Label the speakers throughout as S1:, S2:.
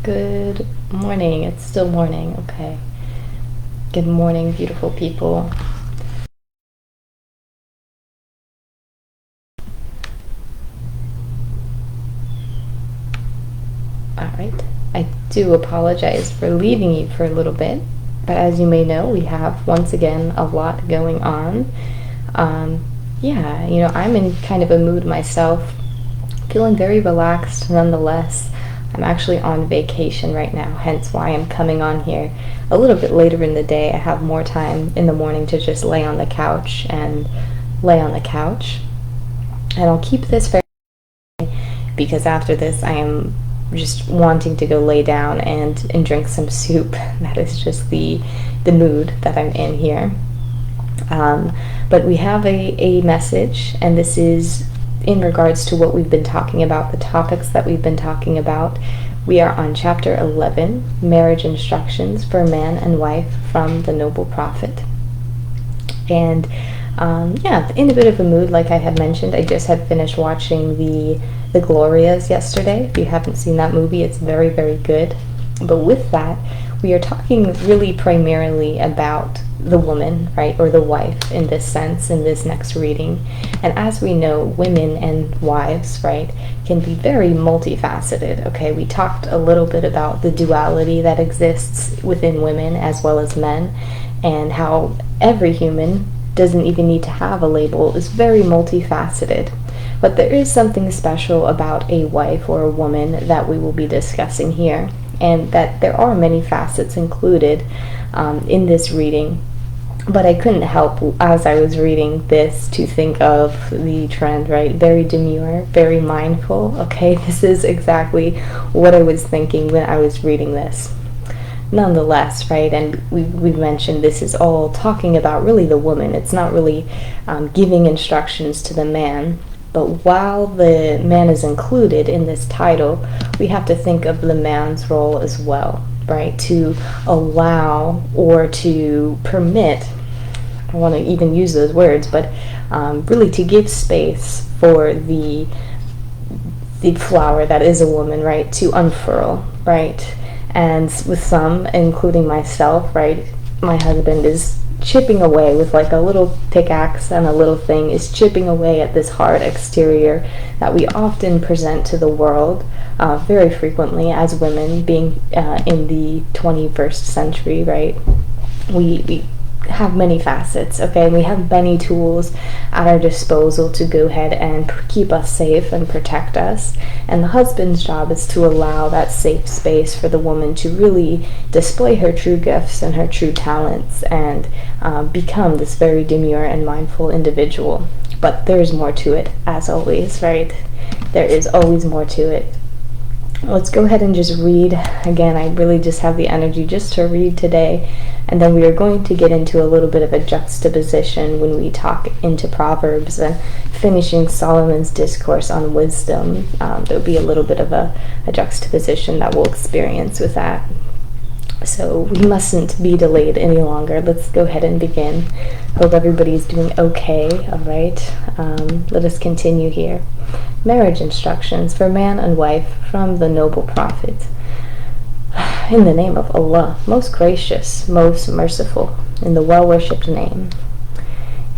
S1: Good morning. It's still morning. Okay. Good morning, beautiful people. All right. I do apologize for leaving you for a little bit, but as you may know, we have once again a lot going on. I'm in kind of a mood myself, feeling very relaxed nonetheless. I'm actually on vacation right now, hence why I'm coming on here a little bit later in the day. I have more time in the morning to just lay on the couch. And I'll keep this very because after this I am just wanting to go lay down and drink some soup. That is just the mood that I'm in here. But we have a message, and this is in regards to what we've been talking about, the topics that we've been talking about. We are on chapter 11, marriage instructions for man and wife from the noble prophet. And in a bit of a mood, like I had mentioned. I just had finished watching the Glorias yesterday. If you haven't seen that movie, it's very, very good. But with that, we are talking really primarily about the woman, right, or the wife in this sense, in this next reading. And as we know, women and wives, right, can be very multifaceted, okay? We talked a little bit about the duality that exists within women as well as men, and how every human doesn't even need to have a label, is very multifaceted. But there is something special about a wife or a woman that we will be discussing here, and that there are many facets included in this reading. But I couldn't help, as I was reading this, to think of the trend, right? Very demure, very mindful. Okay, this is exactly what I was thinking when I was reading this. Nonetheless, right, and we've mentioned this is all talking about really the woman. It's not really giving instructions to the man. But while the man is included in this title, we have to think of the man's role as well, right? To allow or to permit, I don't want to even use those words, but really to give space for the flower that is a woman, right, to unfurl, right? And with some, including myself, right, my husband is chipping away with like a little pickaxe, and a little thing is chipping away at this hard exterior that we often present to the world very frequently as women, being in the 21st century, right? We have many facets, okay? We have many tools at our disposal to go ahead and keep us safe and protect us. And the husband's job is to allow that safe space for the woman to really display her true gifts and her true talents, and become this very demure and mindful individual. But there's more to it, as always, right? There is always more to it. Let's go ahead and just read. Again, I really just have the energy just to read today, and then we are going to get into a little bit of a juxtaposition when we talk into Proverbs and finishing Solomon's discourse on wisdom. There'll be a little bit of a juxtaposition that we'll experience with that. So we mustn't be delayed any longer. Let's go ahead and begin. Hope everybody's doing okay. All right. Let us continue here. Marriage instructions for man and wife from the noble prophet. In the name of Allah, most gracious, most merciful, in the well-worshipped name.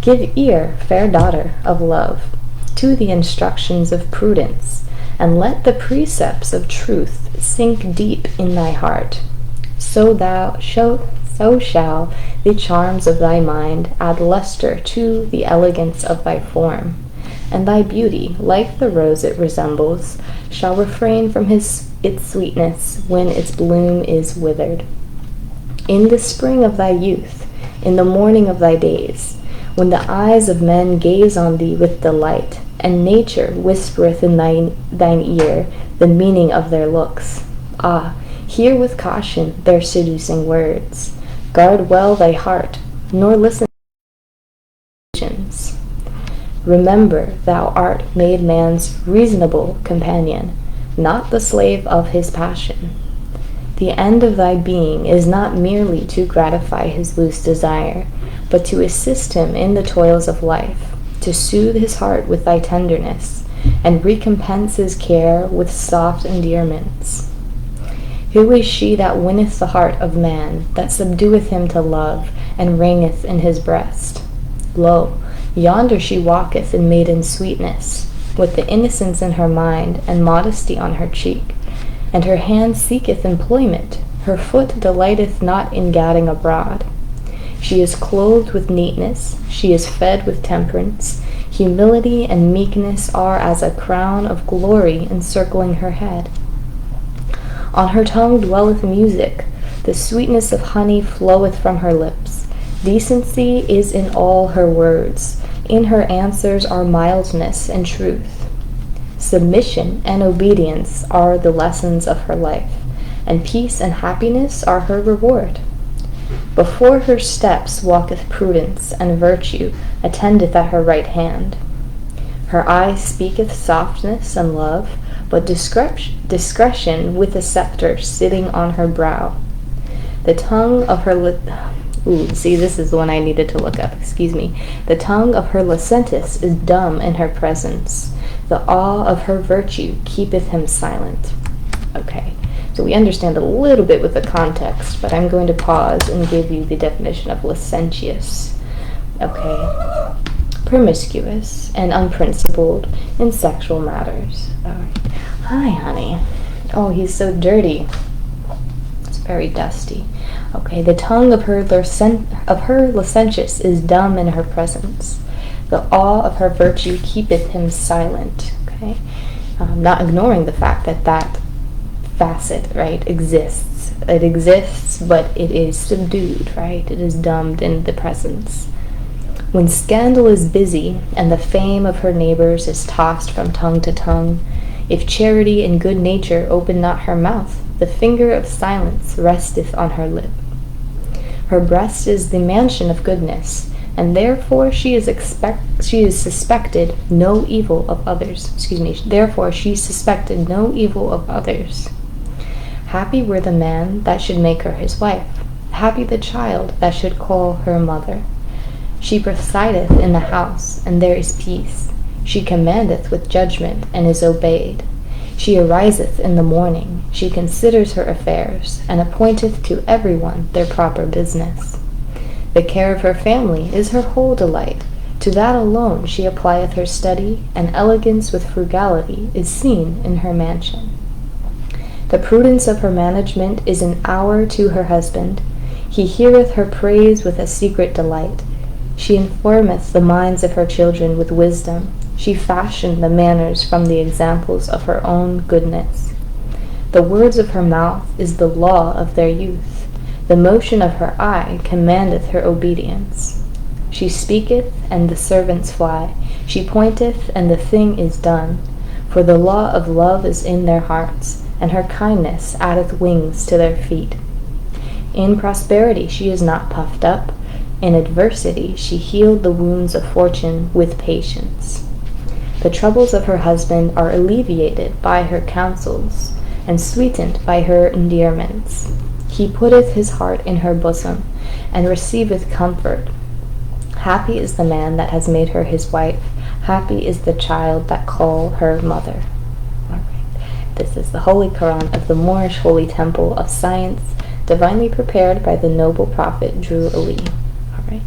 S1: Give ear, fair daughter of love, to the instructions of prudence, and let the precepts of truth sink deep in thy heart. So shall the charms of thy mind add lustre to the elegance of thy form, and thy beauty, like the rose it resembles, shall refrain from its sweetness when its bloom is withered. In the spring of thy youth, in the morning of thy days, when the eyes of men gaze on thee with delight, and nature whispereth in thine ear the meaning of their looks. Hear with caution their seducing words. Guard well thy heart, nor listen to visions. Remember thou art made man's reasonable companion, not the slave of his passion. The end of thy being is not merely to gratify his loose desire, but to assist him in the toils of life, to soothe his heart with thy tenderness, and recompense his care with soft endearments. Who is she that winneth the heart of man, that subdueth him to love, and reigneth in his breast? Lo, yonder she walketh in maiden sweetness, with the innocence in her mind, and modesty on her cheek. And her hand seeketh employment, her foot delighteth not in gadding abroad. She is clothed with neatness, she is fed with temperance. Humility and meekness are as a crown of glory encircling her head. On her tongue dwelleth music, the sweetness of honey floweth from her lips. Decency is in all her words, in her answers are mildness and truth. Submission and obedience are the lessons of her life, and peace and happiness are her reward. Before her steps walketh prudence, and virtue attendeth at her right hand. Her eye speaketh softness and love, but discretion with a scepter sitting on her brow. The tongue of her this is the one I needed to look up, excuse me. The tongue of her licentious is dumb in her presence. The awe of her virtue keepeth him silent. Okay, so we understand a little bit with the context, but I'm going to pause and give you the definition of licentious. Okay, promiscuous and unprincipled in sexual matters. All right. Hi, honey. Oh, he's so dirty. It's very dusty. Okay, the tongue of her licentious is dumb in her presence. The awe of her virtue keepeth him silent. Okay, not ignoring the fact that that facet, right, exists. It exists, but it is subdued, right? It is dumbed in the presence. When scandal is busy, and the fame of her neighbors is tossed from tongue to tongue, if charity and good nature open not her mouth, the finger of silence resteth on her lip. Her breast is the mansion of goodness, and therefore she is suspected no evil of others. Therefore she suspected no evil of others. Happy were the man that should make her his wife. Happy the child that should call her mother. She presideth in the house, and there is peace. She commandeth with judgment, and is obeyed. She ariseth in the morning. She considers her affairs, and appointeth to every one their proper business. The care of her family is her whole delight. To that alone she applieth her study, and elegance with frugality is seen in her mansion. The prudence of her management is an hour to her husband. He heareth her praise with a secret delight. She informeth the minds of her children with wisdom. She fashioned the manners from the examples of her own goodness. The words of her mouth is the law of their youth. The motion of her eye commandeth her obedience. She speaketh, and the servants fly. She pointeth, and the thing is done. For the law of love is in their hearts, and her kindness addeth wings to their feet. In prosperity she is not puffed up. In adversity she healed the wounds of fortune with patience. The troubles of her husband are alleviated by her counsels, and sweetened by her endearments. He putteth his heart in her bosom, and receiveth comfort. Happy is the man that has made her his wife. Happy is the child that call her mother. All right. This is the Holy Koran of the Moorish Holy Temple of Science, divinely prepared by the noble prophet Drew Ali. All right.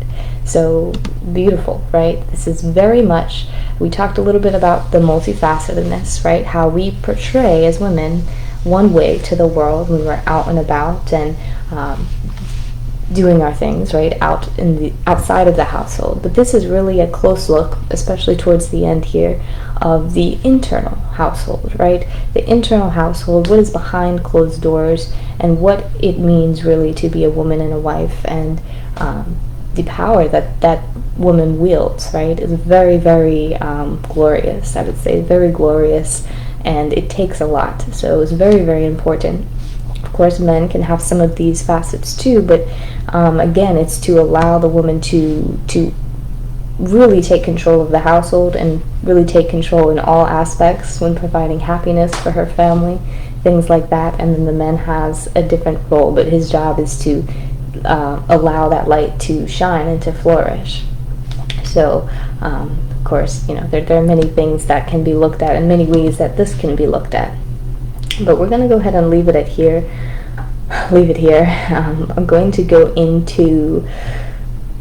S1: So beautiful, right? This is very much, we talked a little bit about the multifacetedness, right? How we portray as women one way to the world when we're out and about and doing our things, right, outside of the household. But this is really a close look, especially towards the end here, of the internal household, right? The internal household, what is behind closed doors, and what it means really to be a woman and a wife, and the power that woman wields, right, is very, very glorious, I would say, very glorious, and it takes a lot. So it's very, very important. Of course, men can have some of these facets too, but again, it's to allow the woman to really take control of the household and really take control in all aspects when providing happiness for her family, things like that. And then the man has a different role, but his job is to allow that light to shine and to flourish. So, of course, there are many things that can be looked at, and many ways that this can be looked at. But we're going to go ahead and leave it at here. leave it here. I'm going to go into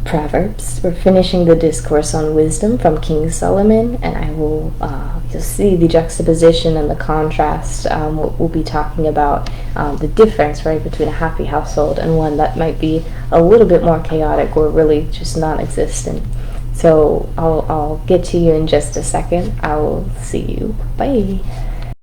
S1: Proverbs. We're finishing the discourse on wisdom from King Solomon, and I will, you'll see the juxtaposition and the contrast. We'll be talking about the difference, right, between a happy household and one that might be a little bit more chaotic or really just non-existent. So I'll get to you in just a second. I will see you. Bye.